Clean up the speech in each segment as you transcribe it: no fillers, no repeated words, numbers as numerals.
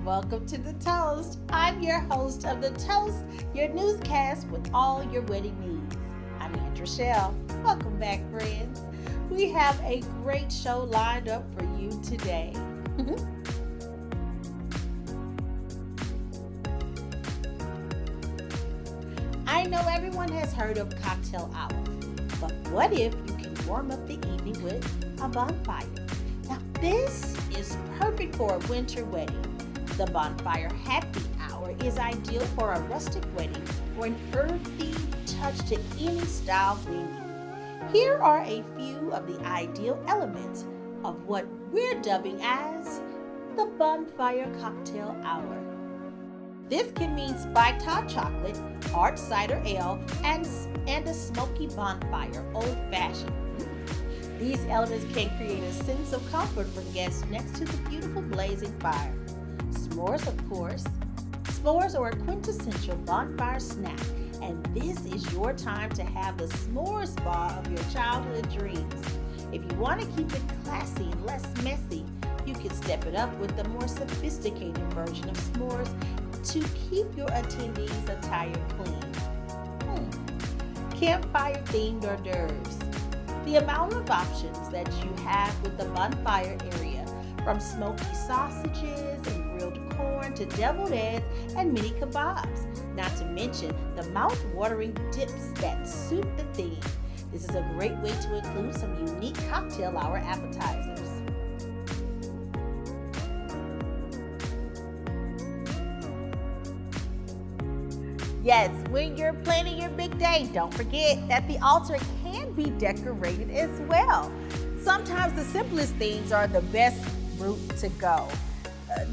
Welcome to The Toast. I'm your host of The Toast, your newscast with all your wedding needs. I'm Antr'chelle. Welcome back, friends. We have a great show lined up for you today. I know everyone has heard of cocktail hour, but what if you can warm up the evening with a bonfire? Now, this is perfect for a winter wedding. The bonfire happy hour is ideal for a rustic wedding or an earthy touch to any style venue. Here are a few of the ideal elements of what we're dubbing as the bonfire cocktail hour. This can mean spiked hot chocolate, hard cider ale, and a smoky bonfire, old-fashioned. These elements can create a sense of comfort for guests next to the beautiful blazing fire. S'mores, of course. S'mores are a quintessential bonfire snack, and this is your time to have the s'mores bar of your childhood dreams. If you want to keep it classy and less messy, you can step it up with the more sophisticated version of s'mores to keep your attendees' attire clean. Campfire-themed hors d'oeuvres. The amount of options that you have with the bonfire area, from smoky sausages and grilled corn to deviled eggs and mini kebabs, not to mention the mouth-watering dips that suit the theme. This is a great way to include some unique cocktail hour appetizers. Yes, when you're planning your big day, don't forget that the altar can be decorated as well. Sometimes the simplest things are the best route to go.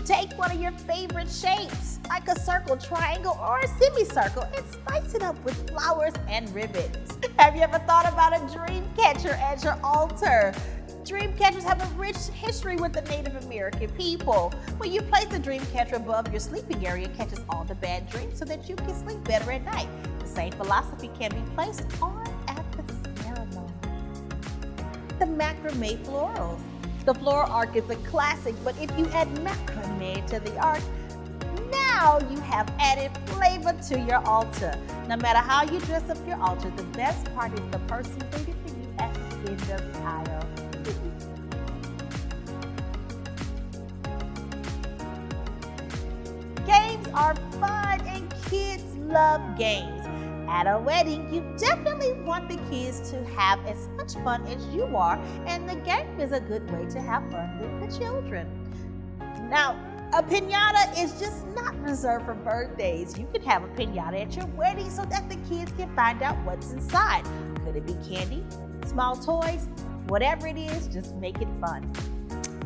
Take one of your favorite shapes, like a circle, triangle, or a semicircle, and spice it up with flowers and ribbons. Have you ever thought about a dream catcher at your altar? Dream catchers have a rich history with the Native American people. When you place the dream catcher above your sleeping area, it catches all the bad dreams so that you can sleep better at night. The same philosophy can be placed on at the ceremony. The macrame florals. The floral arc is a classic, but if you add macrame to the arc, now you have added flavor to your altar. No matter how you dress up your altar, the best part is the person waiting for you at the end of the aisle. Games are fun and kids love games. At a wedding, you definitely want the kids to have as much fun as you are, and the game is a good way to have fun with the children. Now, a piñata is just not reserved for birthdays. You can have a piñata at your wedding so that the kids can find out what's inside. Could it be candy, small toys? Whatever it is, just make it fun.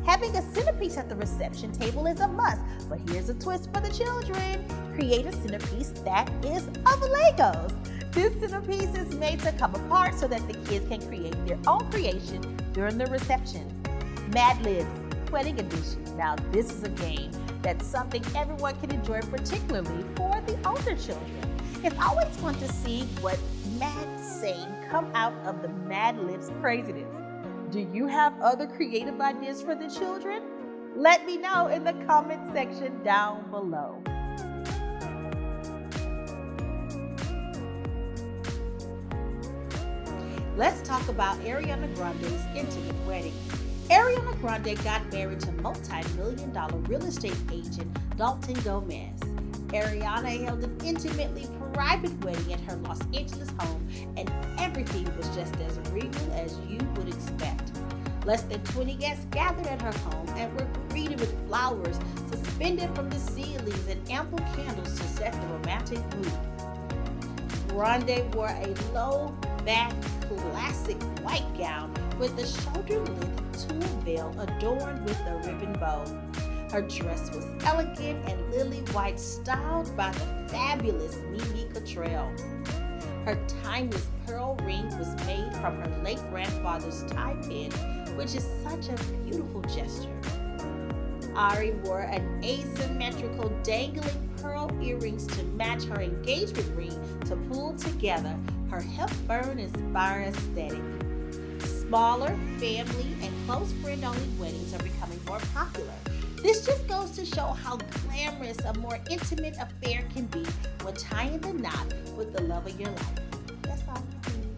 Having a centerpiece at the reception table is a must, but here's a twist for the children. Create a centerpiece that is of Legos. This centerpiece is made to come apart so that the kids can create their own creation during the reception. Mad Libs, Wedding Edition. Now this is a game that's something everyone can enjoy, particularly for the older children. It's always fun to see what Mad saying come out of the Mad Libs craziness. Do you have other creative ideas for the children? Let me know in the comment section down below. Let's talk about Ariana Grande's intimate wedding. Ariana Grande got married to multi-million-dollar real estate agent Dalton Gomez. Ariana held an intimately private wedding at her Los Angeles home, and everything was just as regal as you would expect. Less than 20 guests gathered at her home and were greeted with flowers suspended from the ceilings and ample candles to set the romantic mood. Grande wore a low-back classic white gown with a shoulder-length tulle veil adorned with a ribbon bow. Her dress was elegant and lily white, styled by the fabulous Mimi Cottrell. Her timeless pearl ring was made from her late grandfather's tie pin, which is such a beautiful gesture. Ari wore an asymmetrical dangling pearl earrings to match her engagement ring to pull together her Hepburn-inspired aesthetic. Smaller, family, and close friend-only weddings are becoming more popular. This just goes to show how glamorous a more intimate affair can be when tying the knot with the love of your life. That's all you need.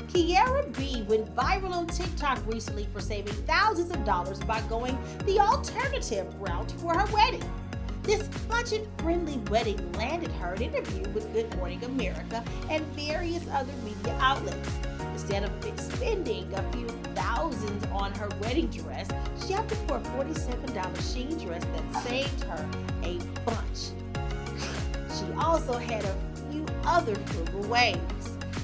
Kiara B went viral on TikTok recently for saving thousands of dollars by going the alternative route for her wedding. This budget-friendly wedding landed her an interview with Good Morning America and various other media outlets. Instead of spending a few thousands on her wedding dress, she opted for a $47 Shein dress that saved her a bunch. She also had a few other frugal ways.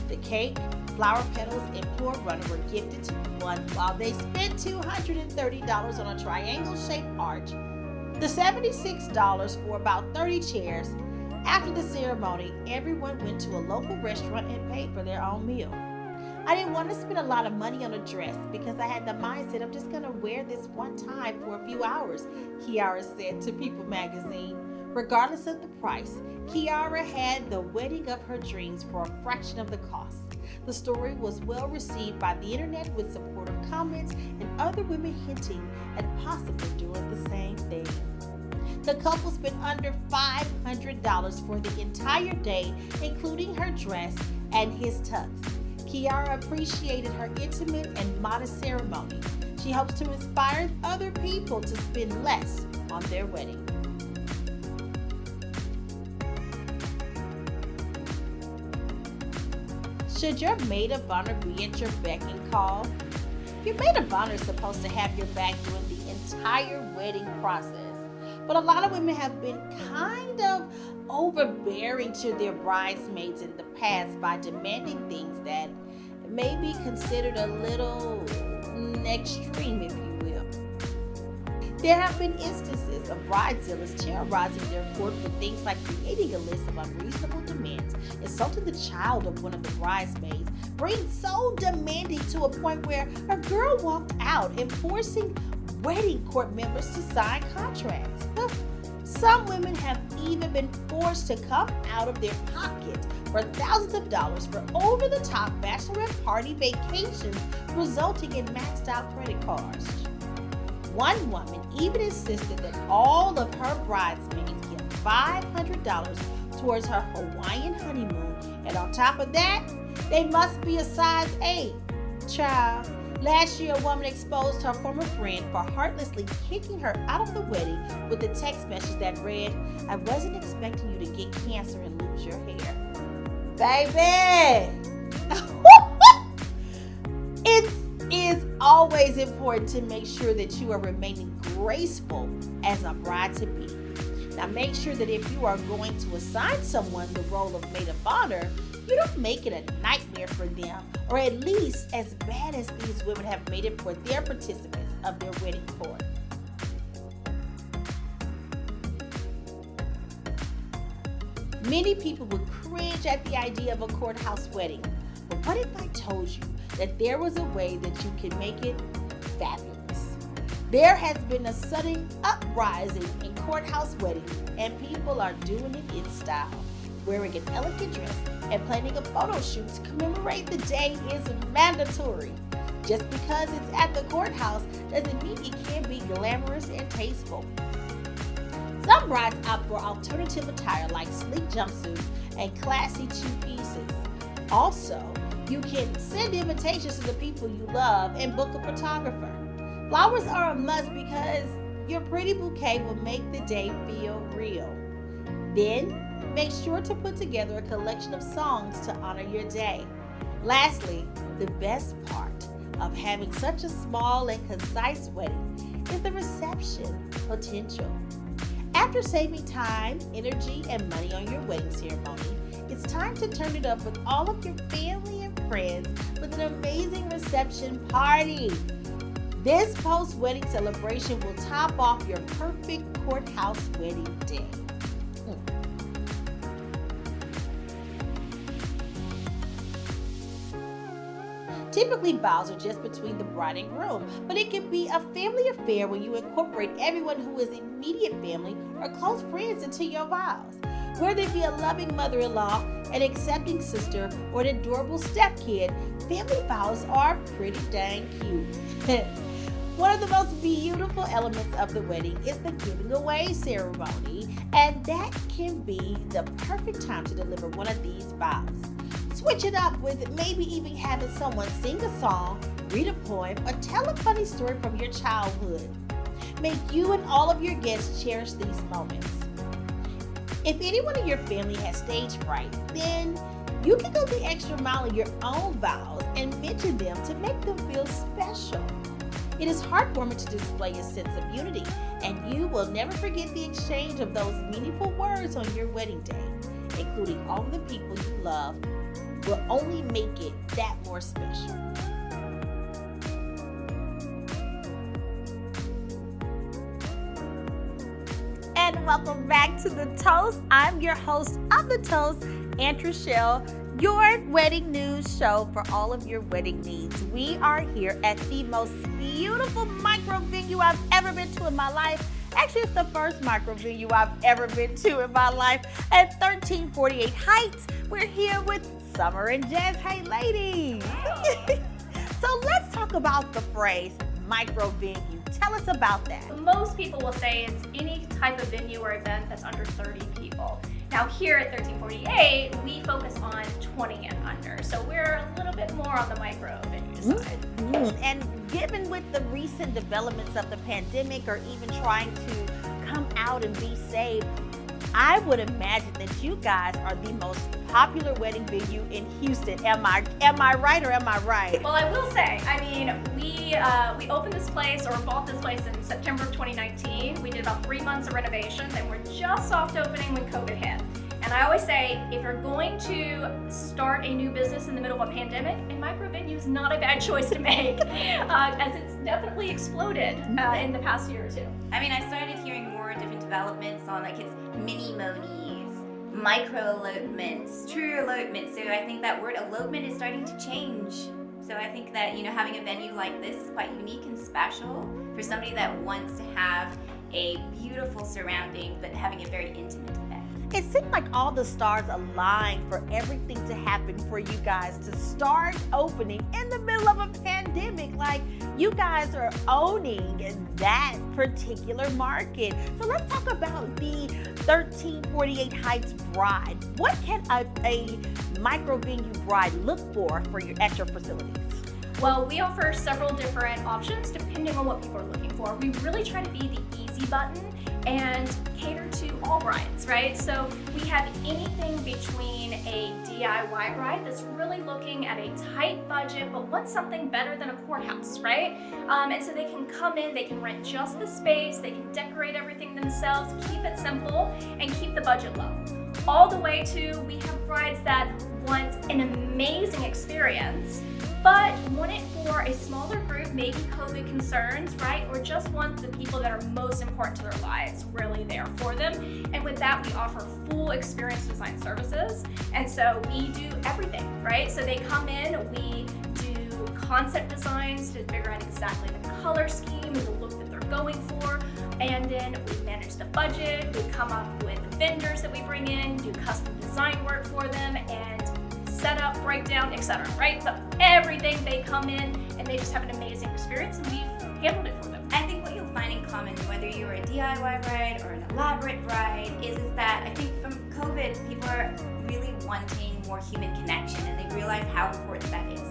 The cake, flower petals, and floor runner were gifted to one while they spent $230 on a triangle-shaped arch. The $76 for about 30 chairs. After the ceremony, everyone went to a local restaurant and paid for their own meal. I didn't want to spend a lot of money on a dress because I had the mindset I'm just going to wear this one time for a few hours, Kiara said to People magazine. Regardless of the price, Kiara had the wedding of her dreams for a fraction of the cost. The story was well received by the internet with supportive comments and other women hinting at possibly doing the same thing. The couple spent under $500 for the entire day, including her dress and his tux. Kiara appreciated her intimate and modest ceremony. She hopes to inspire other people to spend less on their wedding. Should your maid of honor be at your beck and call? Your maid of honor is supposed to have your back during the entire wedding process. But a lot of women have been kind of overbearing to their bridesmaids in the past by demanding things that may be considered a little extreme, if you will. There have been instances of bridezillas terrorizing their court with things like creating a list of unreasonable demands, insulting the child of one of the bridesmaids, being so demanding to a point where a girl walked out and forcing wedding court members to sign contracts. Some women have even been forced to come out of their pocket for thousands of dollars for over-the-top bachelorette party vacations, resulting in maxed-out credit cards. One woman even insisted that all of her bridesmaids get $500 towards her Hawaiian honeymoon, and on top of that, they must be a size 8. Child. Last year, a woman exposed her former friend for heartlessly kicking her out of the wedding with a text message that read, "I wasn't expecting you to get cancer and lose your hair." Baby! It is always important to make sure that you are remaining graceful as a bride-to-be. Now, make sure that if you are going to assign someone the role of maid of honor, you don't make it a nightmare for them, or at least as bad as these women have made it for their participants of their wedding court. Many people would cringe at the idea of a courthouse wedding, but what if I told you that there was a way that you can make it fabulous? There has been a sudden uprising in courthouse weddings, and people are doing it in style. Wearing an elegant dress and planning a photo shoot to commemorate the day is mandatory. Just because it's at the courthouse doesn't mean it can't be glamorous and tasteful. Some brides opt for alternative attire like sleek jumpsuits and classy two-pieces. Also, you can send invitations to the people you love and book a photographer. Flowers are a must because your pretty bouquet will make the day feel real. Then, make sure to put together a collection of songs to honor your day. Lastly, the best part of having such a small and concise wedding is the reception potential. After saving time, energy, and money on your wedding ceremony, it's time to turn it up with all of your family and friends with an amazing reception party. This post-wedding celebration will top off your perfect courthouse wedding day. Typically, vows are just between the bride and groom, but it can be a family affair when you incorporate everyone who is immediate family or close friends into your vows. Whether it be a loving mother-in-law, an accepting sister, or an adorable stepkid, family vows are pretty dang cute. One of the most beautiful elements of the wedding is the giving away ceremony, and that can be the perfect time to deliver one of these vows. Switch it up with maybe even having someone sing a song, read a poem, or tell a funny story from your childhood. Make you and all of your guests cherish these moments. If anyone in your family has stage fright, then you can go the extra mile in your own vows and mention them to make them feel special. It is heartwarming to display a sense of unity, and you will never forget the exchange of those meaningful words on your wedding day. Including all of the people you love will only make it that more special. And welcome back to The Toast. I'm your host of The Toast, Antr'chelle, your wedding news show for all of your wedding needs. We are here at the most beautiful micro venue I've ever been to in my life. Actually, it's the first micro venue I've ever been to in my life at 1348 Heights. We're here with Summer and Jazz. Hey, ladies. So let's talk about the phrase micro venue. Tell us about that. Most people will say it's any type of venue or event that's under 30 people. Now here at 1348, we focus on 20 and under. So we're a little bit more on the micro venue side. And given with the recent developments of the pandemic or even trying to come out and be safe, I would imagine that you guys are the most popular wedding venue in Houston. Am I right or am I right? Well, I will say, we opened this place or bought this place in September of 2019. We did about 3 months of renovations and we're just soft opening when COVID hit. And I always say, if you're going to start a new business in the middle of a pandemic, a micro venue is not a bad choice to make, as it's definitely exploded in the past year or two. I mean, I started hearing more different developments on like it's mini monies, micro elopements, true elopements. So I think that word elopement is starting to change. So I think that, having a venue like this is quite unique and special for somebody that wants to have a beautiful surrounding, but having a very intimate event. It seemed like all the stars aligned for everything to happen for you guys to start opening in the middle of a pandemic. Like, you guys are owning that particular market. So let's talk about the 1348 Heights bride. What can a micro venue bride look for at your facilities? Well, we offer several different options depending on what people are looking for. We really try to be the easy button and cater to all brides, right? So we have anything between a DIY bride that's really looking at a tight budget but wants something better than a courthouse, right? And so they can come in, they can rent just the space, they can decorate everything themselves, keep it simple, and keep the budget low. All the way to, we have brides that want an amazing experience but want it for a smaller group, maybe COVID concerns, right? Or just want the people that are most important to their lives really there for them. And with that, we offer full experience design services. And so we do everything, right? So they come in, we do concept designs to figure out exactly the color scheme and the look that they're going for. And then we manage the budget, we come up with vendors that we bring in, do custom design work for them, and setup, breakdown, etc. Right? So everything, they come in and they just have an amazing experience and we've handled it for them. I think what you'll find in common, whether you're a DIY bride or an elaborate bride, is that I think from COVID, people are really wanting more human connection and they realize how important that is.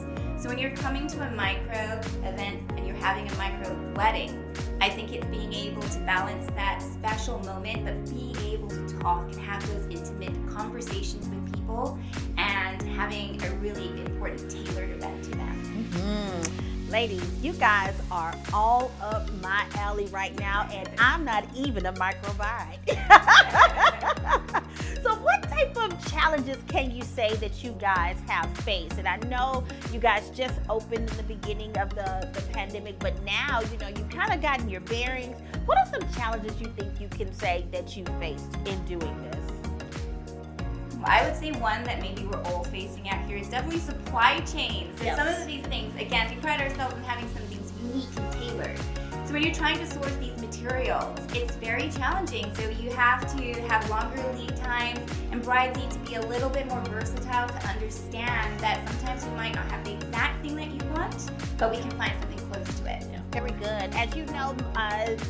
So when you're coming to a micro event and you're having a micro wedding, I think it's being able to balance that special moment, but being able to talk and have those intimate conversations with people and having a really important tailored event to them. Ladies, you guys are all up my alley right now, and I'm not even a micro bride. So what type of challenges can you say that you guys have faced? And I know you guys just opened in the beginning of the pandemic, but now, you've kind of gotten your bearings. What are some challenges you think you can say that you faced in doing this? I would say one that maybe we're all facing out here is definitely supply chain. So Yes. some of these things, again, we pride ourselves in having some things unique and tailored. So when you're trying to source these materials, it's very challenging. So you have to have longer lead times, and brides need to be a little bit more versatile to understand that sometimes we might not have the exact thing that you want, but we can find something close to it. Very good. As you know,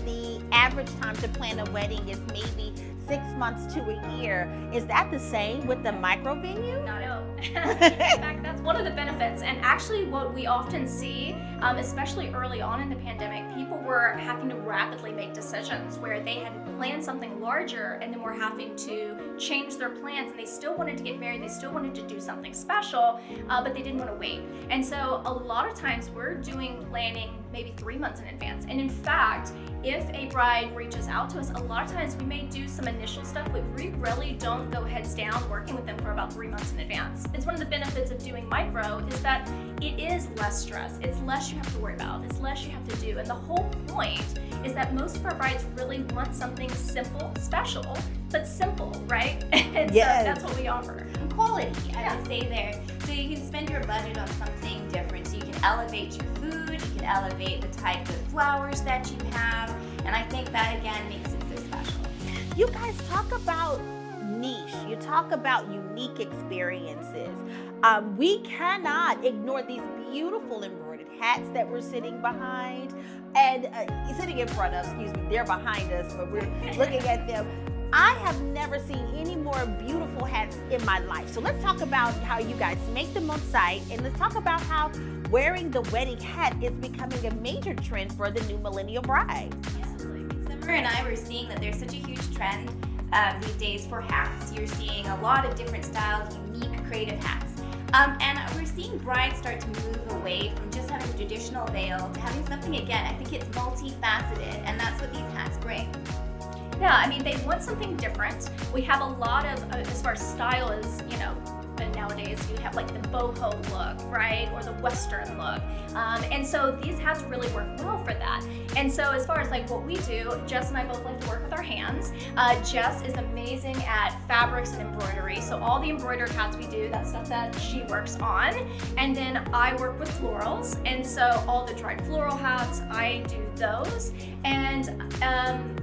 the average time to plan a wedding is maybe 6 months to a year. Is that the same with the micro venue? No. In fact, that's one of the benefits. And actually what we often see, especially early on in the pandemic, people were having to rapidly make decisions where they had planned something larger and then were having to change their plans, and they still wanted to get married, they still wanted to do something special, but they didn't want to wait. And so a lot of times we're doing planning maybe 3 months in advance. And in fact, if a bride reaches out to us, a lot of times we may do some initial stuff, but we really don't go heads down working with them for about 3 months in advance. It's one of the benefits of doing micro is that it is less stress. It's less you have to worry about. It's less you have to do. And the whole point is that most of our brides really want something simple, special, but simple, right? And Yes. so that's what we offer. And quality, I would say there. So you can spend your budget on something different. So you can elevate your food, you can elevate the type of flowers that you have, and I think that again makes it so special. You guys talk about niche. You talk about unique experiences. We cannot ignore these beautiful embroidered hats that we're sitting behind and sitting in front of, excuse me, they're behind us, but we're looking at them. I have never seen any more beautiful hats in my life. So let's talk about how you guys make them on site, and let's talk about how wearing the wedding hat is becoming a major trend for the new millennial bride. Absolutely. Summer and I were seeing that there's such a huge trend these days for hats. You're seeing a lot of different styles, unique, creative hats. And we're seeing brides start to move away from just having a traditional veil to having something, again, I think it's multifaceted, and that's what these hats bring. Yeah, I mean, they want something different. We have a lot of, as far as style is, you know, but nowadays you have like the boho look, right? Or the Western look. And so these hats really work well for that. And so as far as like what we do, Jess and I both like to work with our hands. Jess is amazing at fabrics and embroidery. So all the embroidered hats we do, that's stuff that she works on. And then I work with florals. And so all the dried floral hats, I do those. And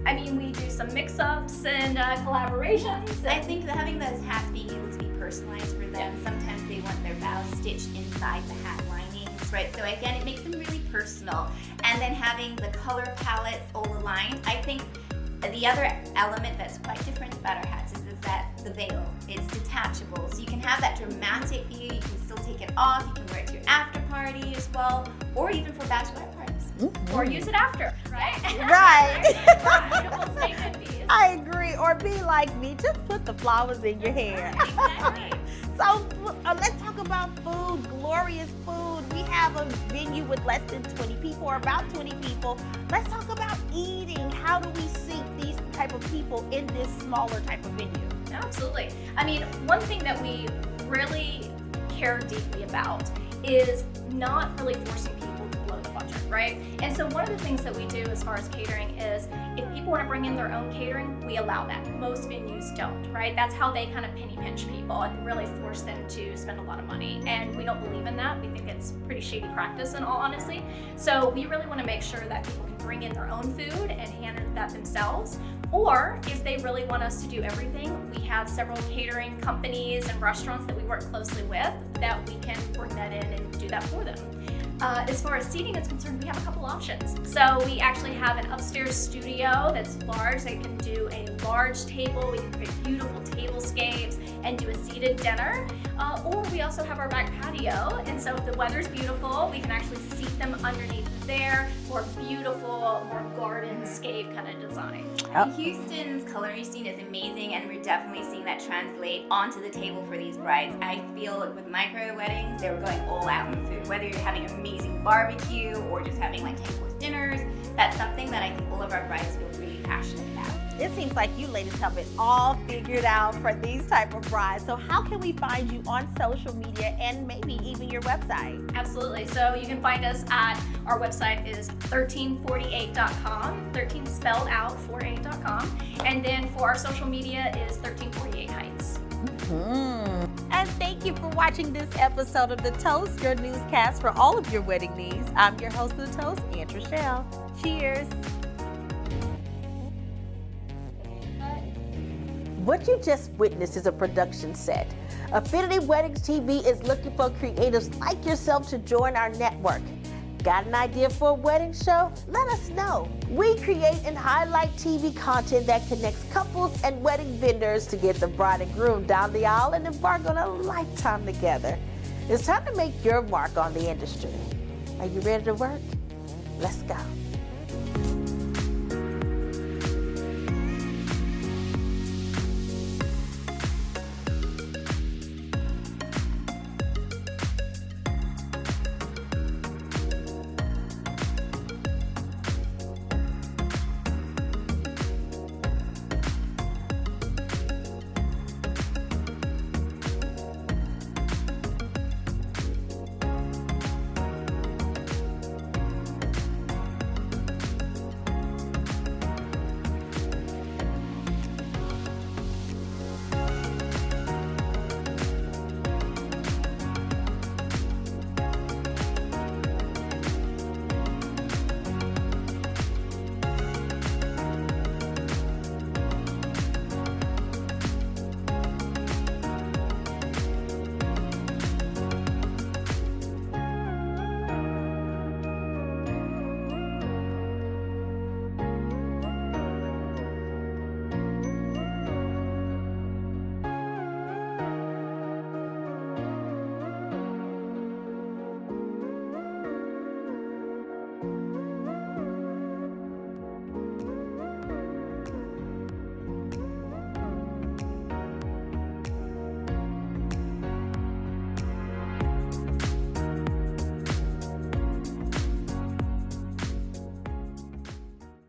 I mean, we do some mix-ups and collaborations. I think that having those hats being able to be personalized for them, sometimes they want their bows stitched inside the hat linings, right? So again, it makes them really personal. And then having the color palettes all aligned, I think the other element that's quite different about our hats is that the veil is detachable. So you can have that dramatic view, you can still take it off, you can wear it to your after party as well, or even for bachelorette parties. Or use it after, right? Right. Beautiful statement piece. I agree. Or be like me, just put the flowers in your hair. Exactly. So let's talk about food, glorious food. We have a venue with less than 20 people or about 20 people. Let's talk about eating. How do we seat these type of people in this smaller type of venue? Absolutely. I mean, one thing that we really care deeply about is not really forcing people to blow the budget, right? And so one of the things that we do as far as catering is if people want to bring in their own catering, we allow that. Most venues don't, right? That's how they kind of penny pinch people and really force them to spend a lot of money. And we don't believe in that. We think it's pretty shady practice in all honesty. So we really want to make sure that people can bring in their own food and handle that themselves. Or if they really want us to do everything, we have several catering companies and restaurants that we work closely with that we can bring that in and do that for them. As far as seating is concerned, we have a couple options. So we actually have an upstairs studio that's large. They can do a large table. We can create beautiful tablescapes and do a seated dinner. Or we also have our back patio. And so if the weather's beautiful, we can actually seat them underneath there for beautiful, more garden-scape kind of design. Houston's culinary scene is amazing, and we're definitely seeing that translate onto the table for these brides. I feel like with micro weddings, they were going all out on food. Whether you're having amazing barbecue or just having like 10-course dinners, that's something that I think all of our brides feel really passionate about. It seems like you ladies have it all figured out for these type of brides. So how can we find you on social media and maybe even your website? Absolutely. So you can find us at our website is 1348.com, 13 spelled out, 48.com. And then for our social media is 1348 Heights. And thank you for watching this episode of The Toast, your newscast for all of your wedding needs. I'm your host of The Toast, Antr'chelle. Cheers. What you just witnessed is a production set. Affinity Weddings TV is looking for creatives like yourself to join our network. Got an idea for a wedding show? Let us know. We create and highlight TV content that connects couples and wedding vendors to get the bride and groom down the aisle and embark on a lifetime together. It's time to make your mark on the industry. Are you ready to work? Let's go.